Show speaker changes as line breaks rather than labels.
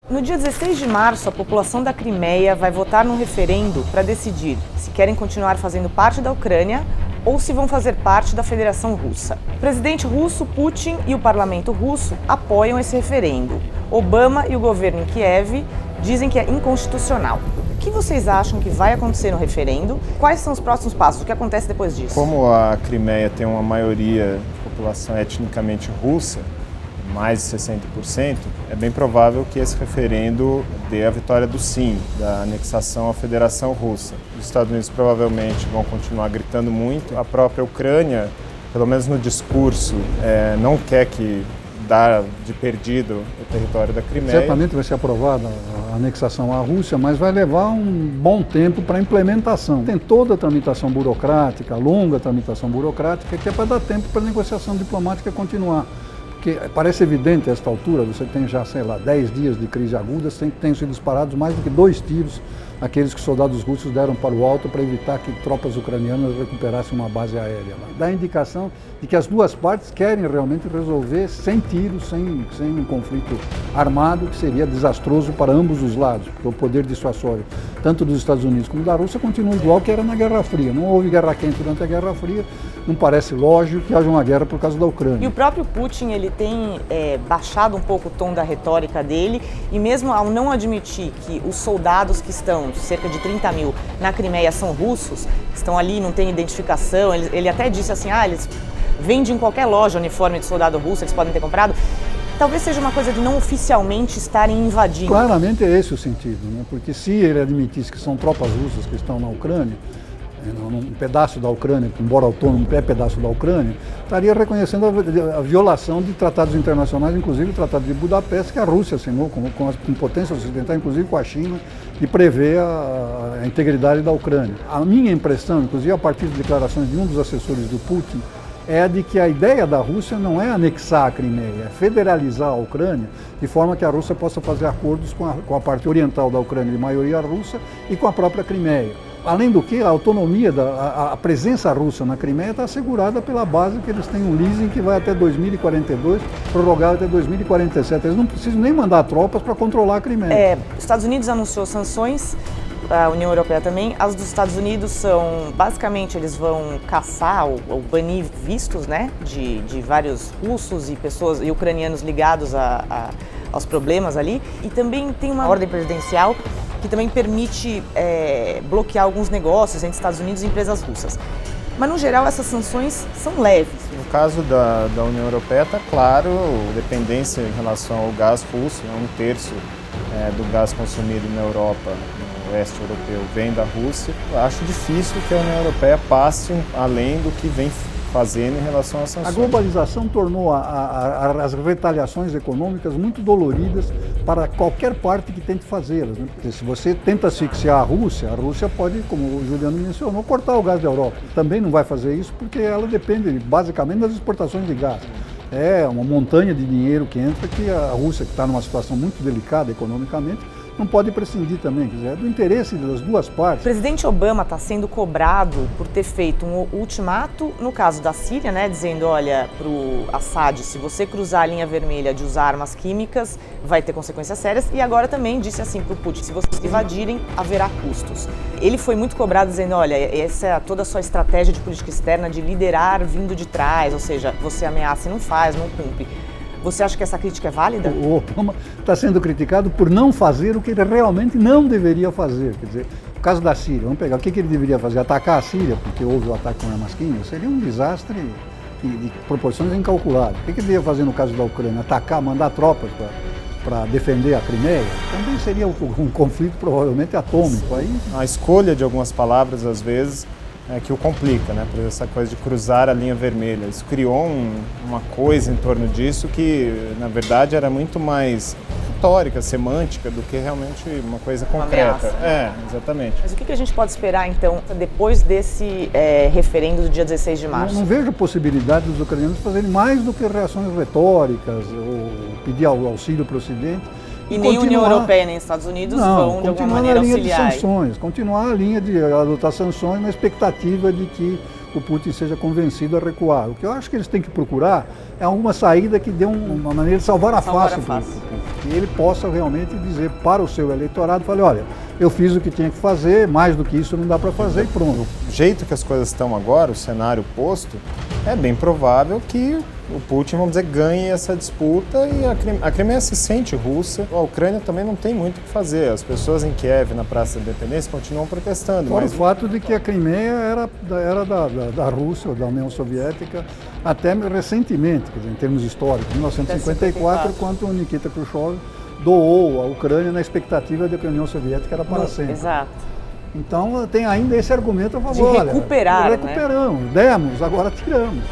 No dia 16 de março, a população da Crimeia vai votar num referendo para decidir se querem continuar fazendo parte da Ucrânia ou se vão fazer parte da Federação Russa. O presidente russo, Putin, e o parlamento russo apoiam esse referendo. Obama e o governo em Kiev dizem que é inconstitucional. O que vocês acham que vai acontecer no referendo? Quais são os próximos passos? O que acontece depois disso?
Como a Crimeia tem uma maioria de população etnicamente russa, mais de 60%, é bem provável que esse referendo dê a vitória do sim, da anexação à Federação Russa. Os Estados Unidos provavelmente vão continuar gritando muito. A própria Ucrânia, pelo menos no discurso, não quer que dar de perdido o território da Crimeia.
Certamente vai ser aprovada a anexação à Rússia, mas vai levar um bom tempo para a implementação. Tem toda a tramitação burocrática, longa tramitação burocrática, que é para dar tempo para a negociação diplomática continuar. Porque parece evidente a esta altura, você tem já, 10 dias de crise aguda, têm sido disparados mais do que 2 tiros, aqueles que soldados russos deram para o alto para evitar que tropas ucranianas recuperassem uma base aérea lá. Dá a indicação de que as duas partes querem realmente resolver sem tiros, sem um conflito armado, que seria desastroso para ambos os lados, porque o poder dissuasório, tanto dos Estados Unidos como da Rússia, continua igual que era na Guerra Fria. Não houve guerra quente durante a Guerra Fria, não parece lógico que haja uma guerra por causa da Ucrânia.
E o próprio Putin, ele tem baixado um pouco o tom da retórica dele, e mesmo ao não admitir que os soldados que estão, cerca de 30 mil, na Crimeia são russos, estão ali, não tem identificação, ele até disse assim, eles vendem em qualquer loja uniforme de soldado russo, eles podem ter comprado. Talvez seja uma coisa de não oficialmente estarem invadindo.
Claramente é esse o sentido, né? Porque se ele admitisse que são tropas russas que estão na Ucrânia, num pedaço da Ucrânia, embora autônomo, é pedaço da Ucrânia, estaria reconhecendo a violação de tratados internacionais, inclusive o Tratado de Budapeste, que a Rússia assinou com potência ocidental, inclusive com a China, e prevê a integridade da Ucrânia. A minha impressão, inclusive a partir de declarações de um dos assessores do Putin, é de que a ideia da Rússia não é anexar a Crimeia, é federalizar a Ucrânia, de forma que a Rússia possa fazer acordos com a parte oriental da Ucrânia de maioria russa e com a própria Crimeia. Além do que, a autonomia, a presença russa na Crimeia está assegurada pela base que eles têm um leasing que vai até 2042, prorrogado até 2047. Eles não precisam nem mandar tropas para controlar a Crimeia.
Os Estados Unidos anunciou sanções, a União Europeia também. As dos Estados Unidos são, basicamente, eles vão caçar ou banir vistos, né, de vários russos e pessoas e ucranianos ligados aos problemas ali. E também tem uma ordem presidencial que também permite bloquear alguns negócios entre Estados Unidos e empresas russas. Mas, no geral, essas sanções são leves.
No caso da União Europeia, está claro, dependência em relação ao gás russo, 1/3 do gás consumido na Europa, no oeste europeu, vem da Rússia. Eu acho difícil que a União Europeia passe além do que vem fazendo em relação às sanções.
A globalização tornou as retaliações econômicas muito doloridas para qualquer parte que tente fazê-las, né? Porque se você tenta asfixiar a Rússia pode, como o Juliano mencionou, cortar o gás da Europa. Também não vai fazer isso porque ela depende basicamente das exportações de gás. É uma montanha de dinheiro que entra que a Rússia, que está numa situação muito delicada economicamente, não pode prescindir também, quer dizer, é do interesse das duas partes.
O presidente Obama está sendo cobrado por ter feito um ultimato, no caso da Síria, né, dizendo, olha, para o Assad, se você cruzar a linha vermelha de usar armas químicas, vai ter consequências sérias, e agora também disse assim para o Putin, se vocês invadirem, haverá custos. Ele foi muito cobrado dizendo, olha, essa é toda a sua estratégia de política externa de liderar vindo de trás, ou seja, você ameaça e não faz, não cumpre. Você acha que essa crítica é válida?
O Obama está sendo criticado por não fazer o que ele realmente não deveria fazer. Quer dizer, no caso da Síria, vamos pegar, o que ele deveria fazer? Atacar a Síria, porque houve o ataque com armas químicas? Seria um desastre de proporções incalculáveis. O que ele deveria fazer no caso da Ucrânia? Atacar, mandar tropas para defender a Crimeia? Também seria um conflito provavelmente atômico. Aí...
A escolha de algumas palavras, às vezes, que o complica, né? Por essa coisa de cruzar a linha vermelha. Isso criou uma coisa em torno disso que, na verdade, era muito mais retórica, semântica, do que realmente uma coisa concreta. Exatamente.
Mas o que a gente pode esperar, então, depois desse referendo do dia 16 de março?
Eu não vejo possibilidade dos ucranianos fazerem mais do que reações retóricas ou pedir auxílio para o Ocidente.
E nem a União Europeia nem os Estados Unidos vão, de alguma maneira, auxiliar.
Continuar a linha de adotar sanções na expectativa de que o Putin seja convencido a recuar. O que eu acho que eles têm que procurar é alguma saída que dê uma maneira de salvar a face. que ele possa realmente dizer para o seu eleitorado, fale, olha, eu fiz o que tinha que fazer, mais do que isso não dá para fazer e pronto.
Do jeito que as coisas estão agora, o cenário posto, é bem provável que o Putin, vamos dizer, ganhe essa disputa e a Crimeia se sente russa. A Ucrânia também não tem muito o que fazer. As pessoas em Kiev, na Praça da Independência, continuam protestando.
Fora
mas
o fato de que a Crimeia era da Rússia, da União Soviética, até recentemente, quer dizer, em termos históricos, em 1954, quando o Nikita Khrushchev doou a Ucrânia na expectativa de que a União Soviética era para sempre.
Exato.
Então tem ainda esse argumento a favor.
De recuperar,
olha, recuperamos, demos, agora tiramos.